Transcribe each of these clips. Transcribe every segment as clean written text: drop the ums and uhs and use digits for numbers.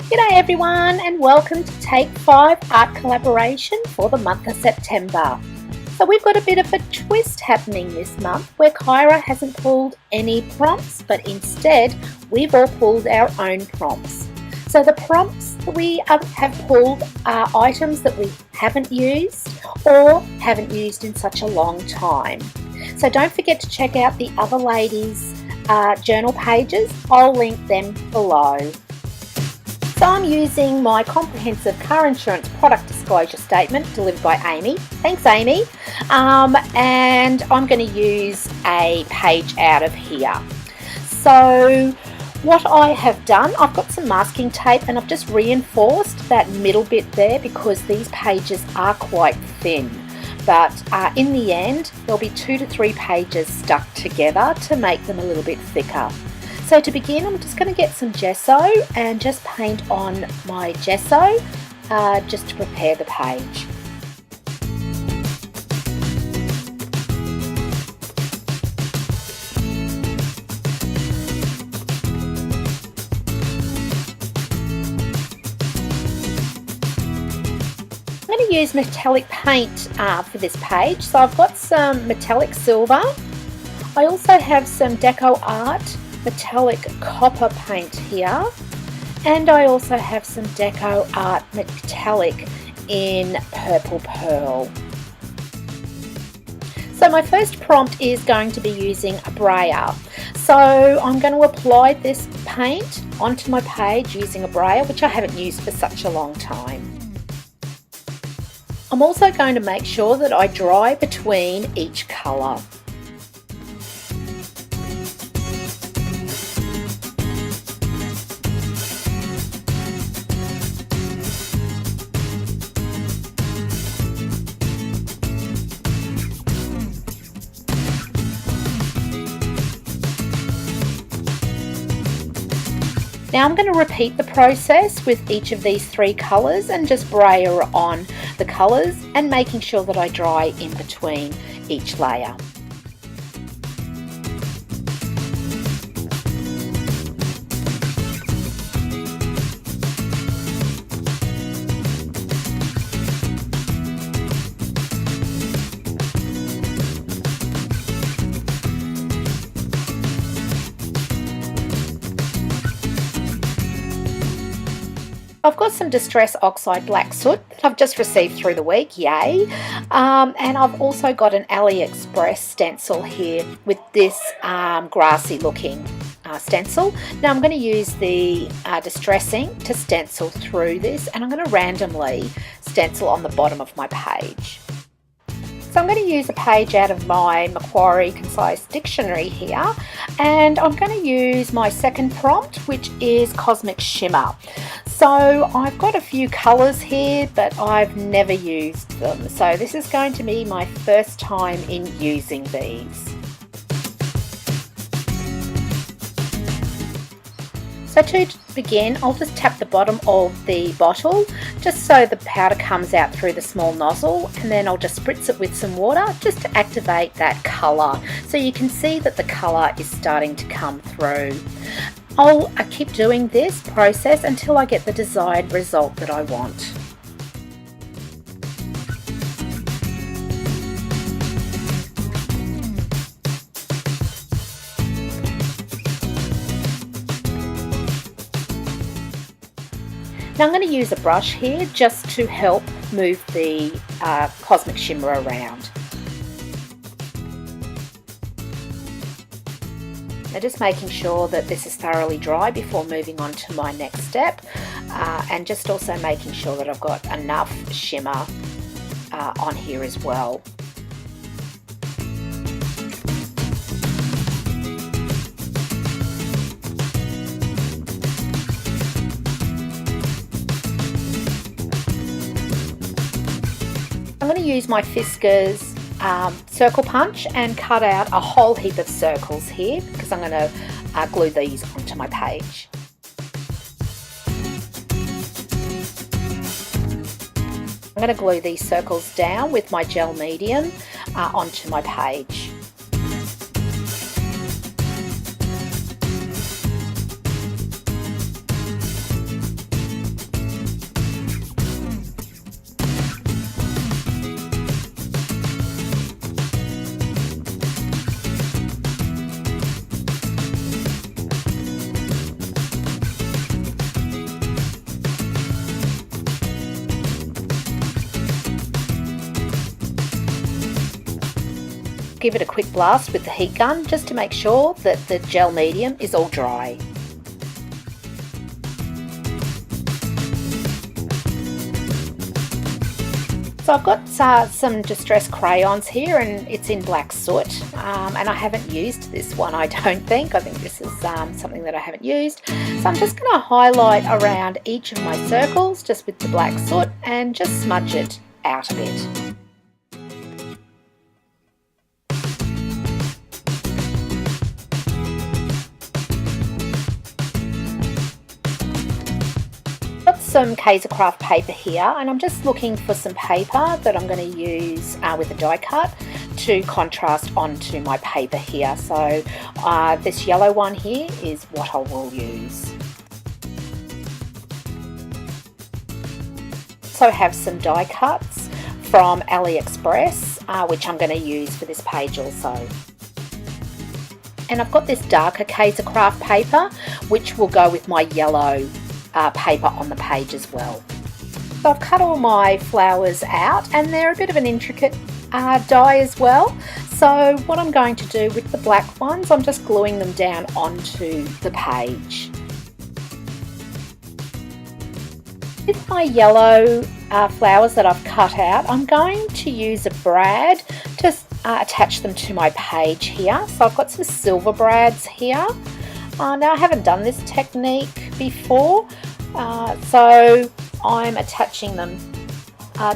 G'day everyone and welcome to Take5 Art Collaboration for the month of September. So we've got a bit of a twist happening this month where Kyra hasn't pulled any prompts, but instead we've all pulled our own prompts. So the prompts that we have pulled are items that we haven't used or haven't used in such a long time. So don't forget to check out the other ladies' journal pages. I'll link them below. So I'm using my comprehensive car insurance product disclosure statement delivered by Amy. Thanks Amy. And I'm going to use a page out of here. So what I have done, I've got some masking tape and I've just reinforced that middle bit there because these pages are quite thin. But in the end, there'll be 2 to 3 pages stuck together to make them a little bit thicker. So to begin, I'm just going to get some gesso and just paint on my gesso just to prepare the page. I'm going to use metallic paint for this page. So I've got some metallic silver. I also have some DecoArt metallic copper paint here, and I also have some DecoArt metallic in purple pearl. So my first prompt is going to be using a brayer. So I'm going to apply this paint onto my page using a brayer, which I haven't used for such a long time. I'm also going to make sure that I dry between each colour. Now I'm going to repeat the process with each of these 3 colours and just brayer on the colours and making sure that I dry in between each layer. I've got some Distress Oxide black soot that I've just received through the week, yay! And I've also got an AliExpress stencil here with this grassy looking stencil. Now I'm going to use the distressing to stencil through this, and I'm going to randomly stencil on the bottom of my page. So I'm going to use a page out of my Macquarie Concise Dictionary here, and I'm going to use my second prompt, which is Cosmic Shimmer. So I've got a few colours here, but I've never used them. So this is going to be my first time in using these. So to begin, I'll just tap the bottom of the bottle just so the powder comes out through the small nozzle, and then I'll just spritz it with some water just to activate that colour. So you can see that the colour is starting to come through. I'll keep doing this process until I get the desired result that I want. Now I'm going to use a brush here just to help move the Cosmic Shimmer around. Now just making sure that this is thoroughly dry before moving on to my next step, and just also making sure that I've got enough shimmer on here as well. I'm going to use my Fiskars circle punch and cut out a whole heap of circles here because I'm going to glue these onto my page. I'm going to glue these circles down with my gel medium onto my page. give it a quick blast with the heat gun just to make sure that the gel medium is all dry. So I've got some distress crayons here, and it's in black soot, and I haven't used this one, I don't think. I think this is something that I haven't used. So I'm just going to highlight around each of my circles just with the black soot and just smudge it out a bit. Some Take5 paper here, and I'm just looking for some paper that I'm going to use with a die cut to contrast onto my paper here. So this yellow one here is what I will use. Also have some die cuts from AliExpress which I'm going to use for this page also. And I've got this darker Take5 paper which will go with my yellow paper on the page as well. So I've cut all my flowers out, and they're a bit of an intricate die as well. So what I'm going to do with the black ones, I'm just gluing them down onto the page. With my yellow flowers that I've cut out, I'm going to use a brad to attach them to my page here. So I've got some silver brads here. Now I haven't done this technique before, so I'm attaching them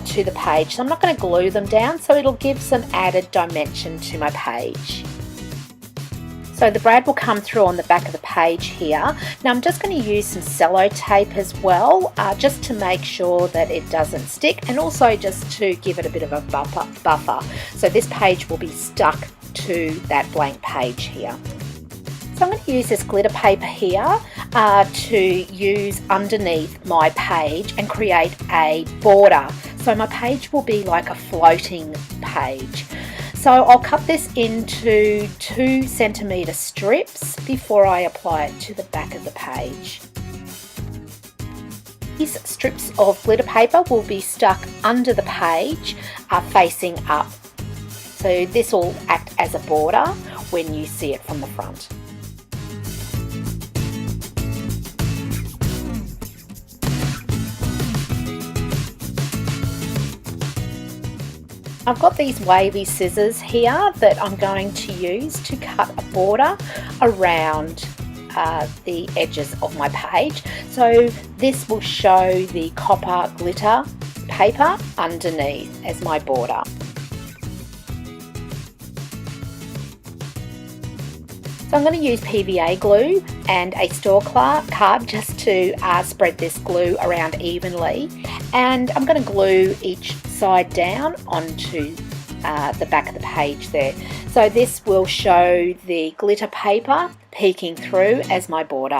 to the page. So I'm not going to glue them down, so it'll give some added dimension to my page. So the brad will come through on the back of the page here. Now I'm just going to use some cello tape as well, just to make sure that it doesn't stick, and also just to give it a bit of a buffer. So this page will be stuck to that blank page here. So I'm going to use this glitter paper here to use underneath my page and create a border. So my page will be like a floating page. So I'll cut this into 2 centimetre strips before I apply it to the back of the page. These strips of glitter paper will be stuck under the page facing up. So this will act as a border when you see it from the front. I've got these wavy scissors here that I'm going to use to cut a border around the edges of my page. So this will show the copper glitter paper underneath as my border. So I'm going to use PVA glue and a store card just to spread this glue around evenly, and I'm going to glue each side down onto the back of the page there. So this will show the glitter paper peeking through as my border.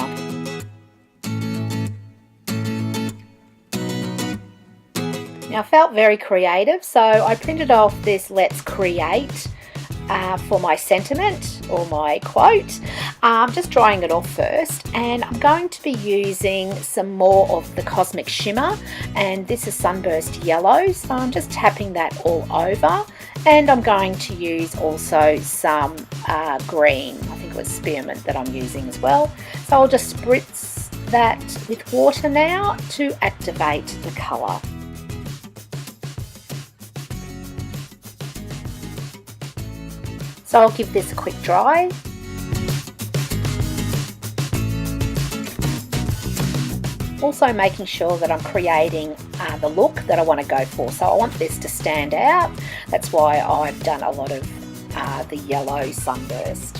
Now I felt very creative, so I printed off this Let's Create for my sentiment or my quote. I'm just drying it off first, and I'm going to be using some more of the Cosmic Shimmer, and this is Sunburst Yellow, so I'm just tapping that all over, and I'm going to use also some green, I think it was Spearmint that I'm using as well. So I'll just spritz that with water now to activate the colour. So I'll give this a quick dry. Also making sure that I'm creating the look that I want to go for. So I want this to stand out. That's why I've done a lot of the yellow sunburst.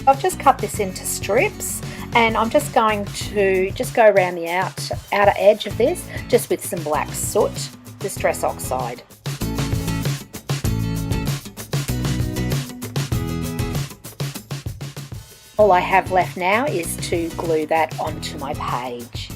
I've just cut this into strips, and I'm just going to go around the outer edge of this just with some black soot, Distress Oxide. All I have left now is to glue that onto my page.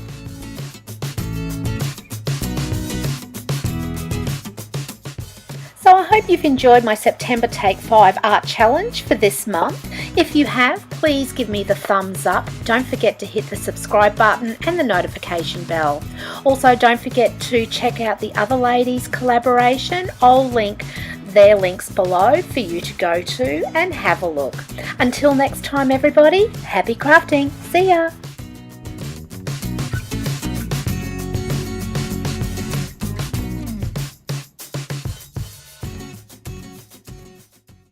So I hope you've enjoyed my September Take 5 Art Challenge for this month. If you have, please give me the thumbs up. Don't forget to hit the subscribe button and the notification bell. Also, don't forget to check out the other ladies' collaboration. I'll link their links below for you to go to and have a look. Until next time everybody, happy crafting. See ya!